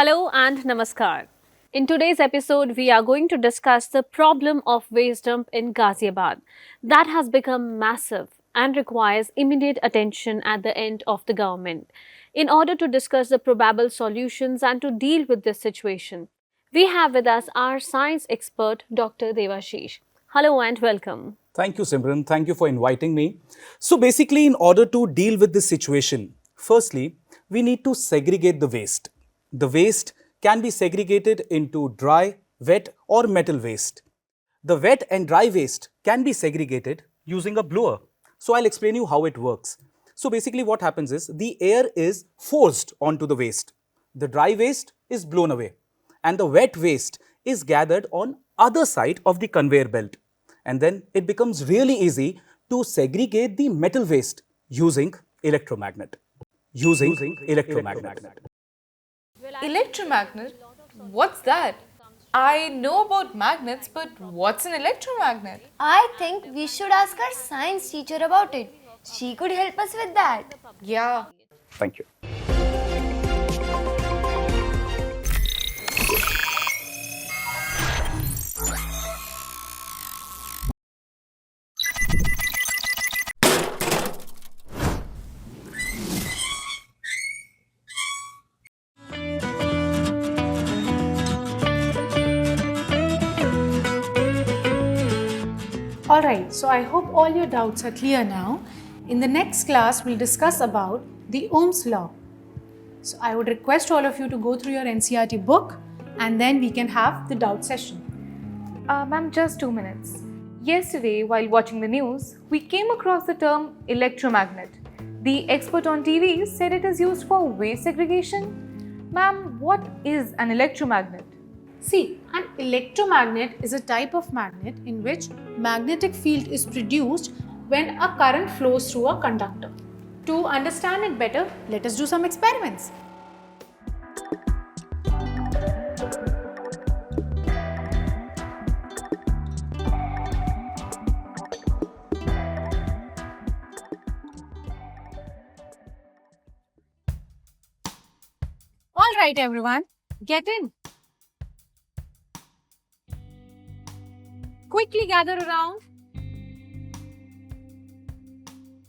Hello and namaskar. In today's episode, we are going to discuss the problem of waste dump in Ghaziabad that has become massive and requires immediate attention at the end of the government. In order to discuss the probable solutions and to deal with this situation, we have with us our science expert, Dr. Devashish. Hello and welcome. Thank you, Simran. Thank you for inviting me. So, basically, in order to deal with this situation, firstly, we need to segregate the waste. The waste can be segregated into dry, wet, or metal waste. The wet and dry waste can be segregated using a blower. So, I'll explain you how it works. So, basically, what happens is the air is forced onto the waste. The dry waste is blown away, and the wet waste is gathered on other side of the conveyor belt. And then it becomes really easy to segregate the metal waste using electromagnet. Electromagnet. Electromagnet? What's that? I know about magnets, but what's an electromagnet? I think we should ask our science teacher about it. She could help us with that. Yeah. Thank you. Alright, so I hope all your doubts are clear now. In the next class, we'll discuss about the Ohm's law. So I would request all of you to go through your NCERT book and then we can have the doubt session. Ma'am, just 2 minutes. Yesterday, while watching the news, we came across the term electromagnet. The expert on TV said it is used for waste segregation. Ma'am, what is an electromagnet? See, an electromagnet is a type of magnet in which magnetic field is produced when a current flows through a conductor. To understand it better, let us do some experiments. Alright everyone, get in. Quickly gather around.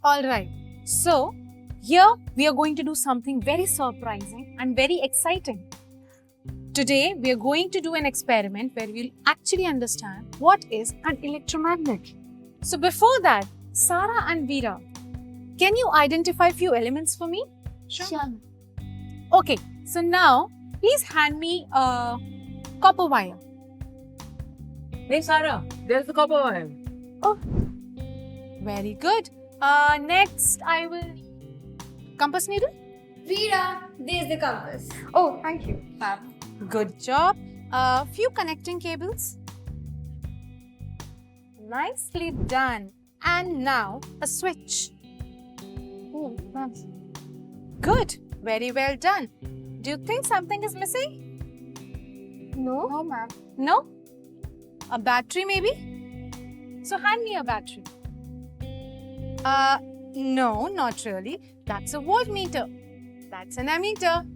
Alright, so here we are going to do something very surprising and very exciting. Today we are going to do an experiment where we'll actually understand what is an electromagnet. So before that, Sarah and Veera, can you identify few elements for me? Sure. Okay, so now please hand me a copper wire. Hey Sarah, there's the copper wire. Oh, very good. Next, I will compass needle. Veera, there's the compass. Oh, thank you, ma'am. Good job. Few connecting cables. Nicely done. And now a switch. Oh, ma'am. Good. Very well done. Do you think something is missing? No, ma'am. No? A battery maybe? So hand me a battery. No, not really. That's a voltmeter. That's an ammeter.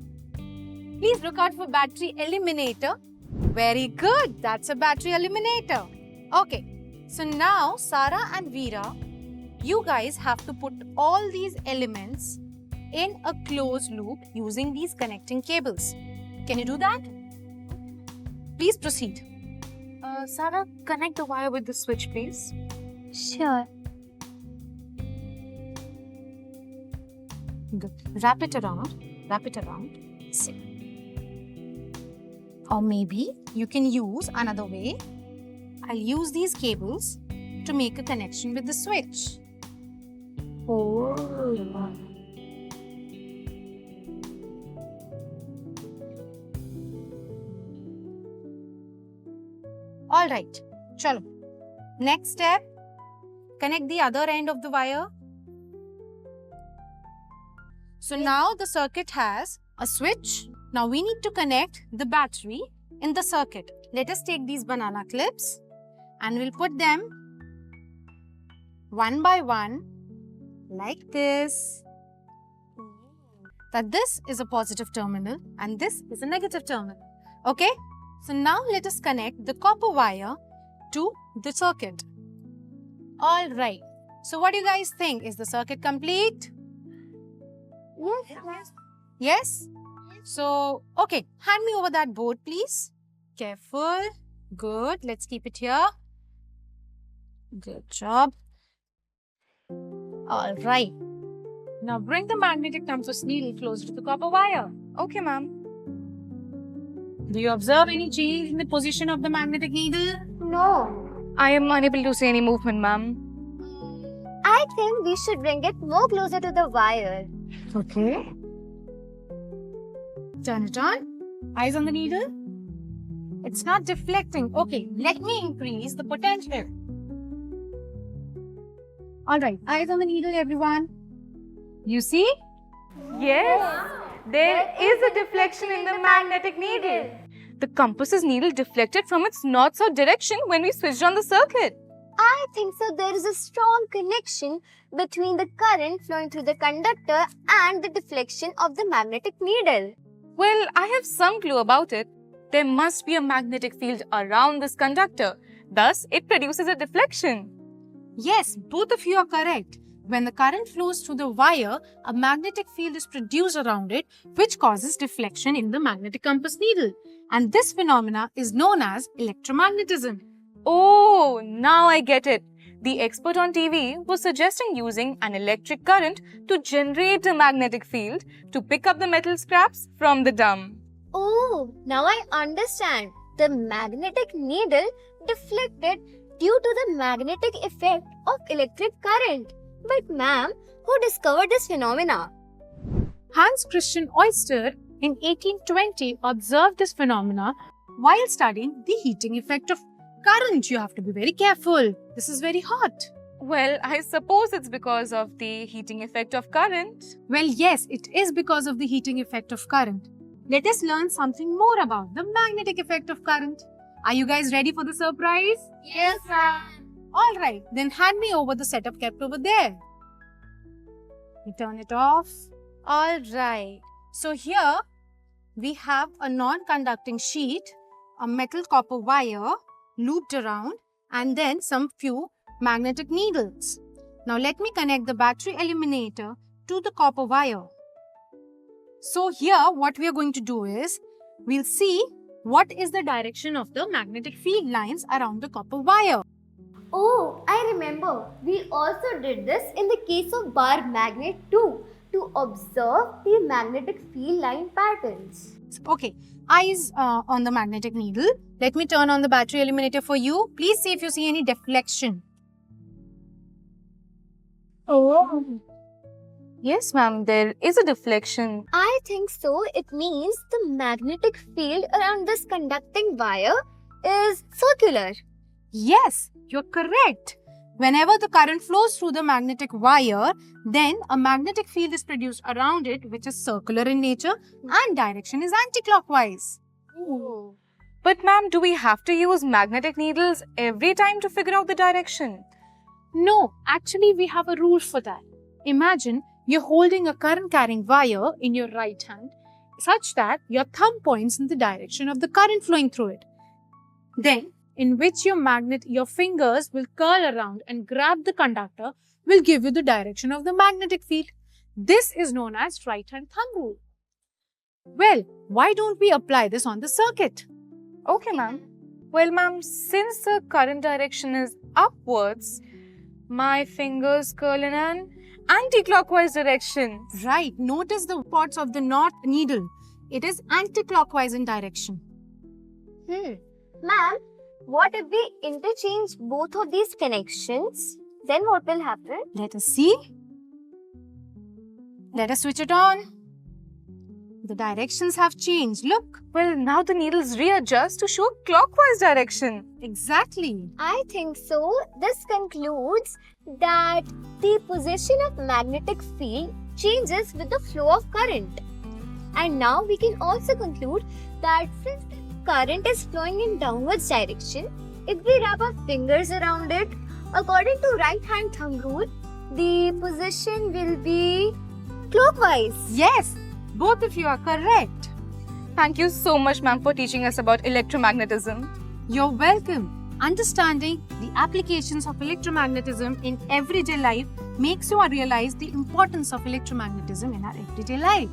Please look out for battery eliminator. Very good. That's a battery eliminator. Okay. So now, Sarah and Veera, you guys have to put all these elements in a closed loop using these connecting cables. Can you do that? Please proceed. Sarah, connect the wire with the switch, please. Sure. Good. Wrap it around. Wrap it around. Sit. Or maybe you can use another way. I'll use these cables to make a connection with the switch. Oh. Alright, chalo. Next step, connect the other end of the wire. So now the circuit has a switch. Now we need to connect the battery in the circuit. Let us take these banana clips and we'll put them one by one like this. that this is a positive terminal and this is a negative terminal. Okay? So now let us connect the copper wire to the circuit. Alright. So what do you guys think? Is the circuit complete? Yes. Yes? So, okay. Hand me over that board, please. Careful. Good. Let's keep it here. Good job. Alright. Now bring the magnetic compass needle closer to the copper wire. Okay, ma'am. Do you observe any change in the position of the magnetic needle? No. I am unable to see any movement, ma'am. I think we should bring it more closer to the wire. Okay. Turn it on. Eyes on the needle. It's not deflecting. Okay, let me increase the potential. Alright, eyes on the needle, everyone. You see? Yes. There is a deflection in the magnetic needle. The compass's needle deflected from its north-south direction when we switched on the circuit. I think so. There is a strong connection between the current flowing through the conductor and the deflection of the magnetic needle. Well, I have some clue about it. There must be a magnetic field around this conductor. Thus, it produces a deflection. Yes, both of you are correct. When the current flows through the wire, a magnetic field is produced around it, which causes deflection in the magnetic compass needle. And this phenomena is known as electromagnetism. Oh, now I get it. The expert on TV was suggesting using an electric current to generate a magnetic field to pick up the metal scraps from the dump. Oh, now I understand. The magnetic needle deflected due to the magnetic effect of electric current. But ma'am, who discovered this phenomena? Hans Christian Ørsted in 1820 observed this phenomena while studying the heating effect of current. You have to be very careful. This is very hot. Well, I suppose it's because of the heating effect of current. Well, yes, it is because of the heating effect of current. Let us learn something more about the magnetic effect of current. Are you guys ready for the surprise? Yes, ma'am. Alright, then hand me over the setup kept over there. You turn it off. Alright, so here we have a non-conducting sheet, a metal copper wire looped around, and then some few magnetic needles. Now let me connect the battery eliminator to the copper wire. So here what we are going to do is, we'll see what is the direction of the magnetic field lines around the copper wire. Oh, I remember. We also did this in the case of bar magnet too, to observe the magnetic field line patterns. Okay, eyes on the magnetic needle. Let me turn on the battery eliminator for you. Please see if you see any deflection. Oh. Yes, ma'am, there is a deflection. I think so. It means the magnetic field around this conducting wire is circular. Yes, you're correct. Whenever the current flows through the magnetic wire, then a magnetic field is produced around it, which is circular in nature, and direction is anti-clockwise. Oh. But ma'am, do we have to use magnetic needles every time to figure out the direction? No, actually we have a rule for that. Imagine you're holding a current-carrying wire in your right hand such that your thumb points in the direction of the current flowing through it. Then, in which your fingers will curl around and grab the conductor will give you the direction of the magnetic field. This is known as right-hand thumb rule. Well, why don't we apply this on the circuit? Okay, ma'am. Well, ma'am, since the current direction is upwards, my fingers curl in an anti-clockwise direction. Right, notice the spots of the north needle. It is anti-clockwise in direction. Ma'am, what if we interchange both of these connections? Then what will happen? Let us see. Let us switch it on. The directions have changed. Look. Well, now the needles readjust to show clockwise direction. Exactly. I think so. This concludes that the position of magnetic field changes with the flow of current. And now we can also conclude that since the current is flowing in downwards direction, if we wrap our fingers around it, according to right-hand thumb rule, the position will be clockwise. Yes. Both of you are correct. Thank you so much, ma'am, for teaching us about electromagnetism. You're welcome. Understanding the applications of electromagnetism in everyday life makes you realize the importance of electromagnetism in our everyday life.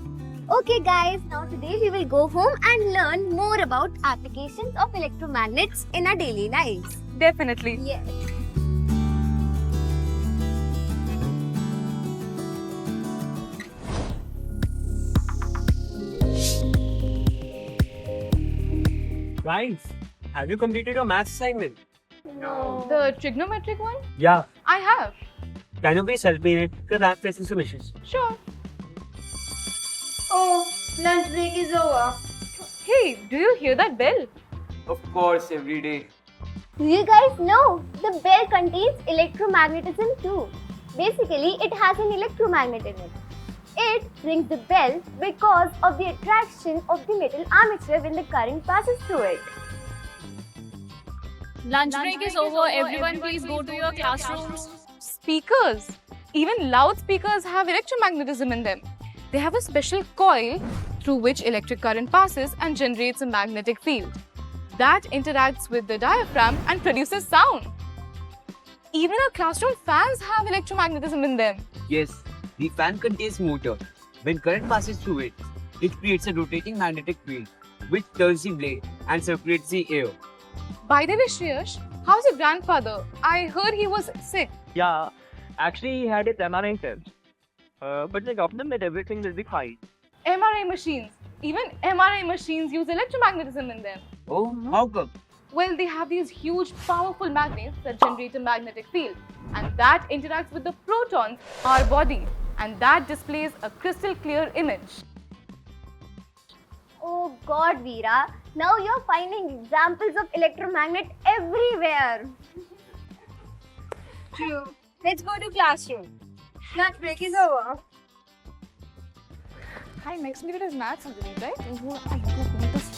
Okay, guys, now today we will go home and learn more about applications of electromagnets in our daily lives. Definitely. Yes. Guys, have you completed your maths assignment? The trigonometric one? Yeah. I have. Can you please help me in it? Because I'm facing some issues. Sure. Oh, lunch break is over. Hey, do you hear that bell? Of course, every day. Do you guys know the bell contains electromagnetism too? Basically, it has an electromagnet in it. It rings the bell because of the attraction of the metal armature when the current passes through it. Lunch break is over. Everyone please go to your classrooms. Speakers. Even loudspeakers have electromagnetism in them. They have a special coil through which electric current passes and generates a magnetic field. That interacts with the diaphragm and produces sound. Even our classroom fans have electromagnetism in them. Yes, the fan contains motor. When current passes through it, it creates a rotating magnetic field, which turns the blade and circulates the air. By the way, Shreyash, how's your grandfather? I heard he was sick. Yeah. Actually, he had his MRI test. But the doctor said everything will be fine. MRI machines. Even MRI machines use electromagnetism in them. Oh, how come? Well, they have these huge, powerful magnets that generate a magnetic field. And that interacts with the protons, our body. And that displays a crystal clear image. Oh God, Veera. Now you're finding examples of electromagnet everywhere. True. Let's go to classroom. Lunch break is over. Hi, next period is maths, I believe, right?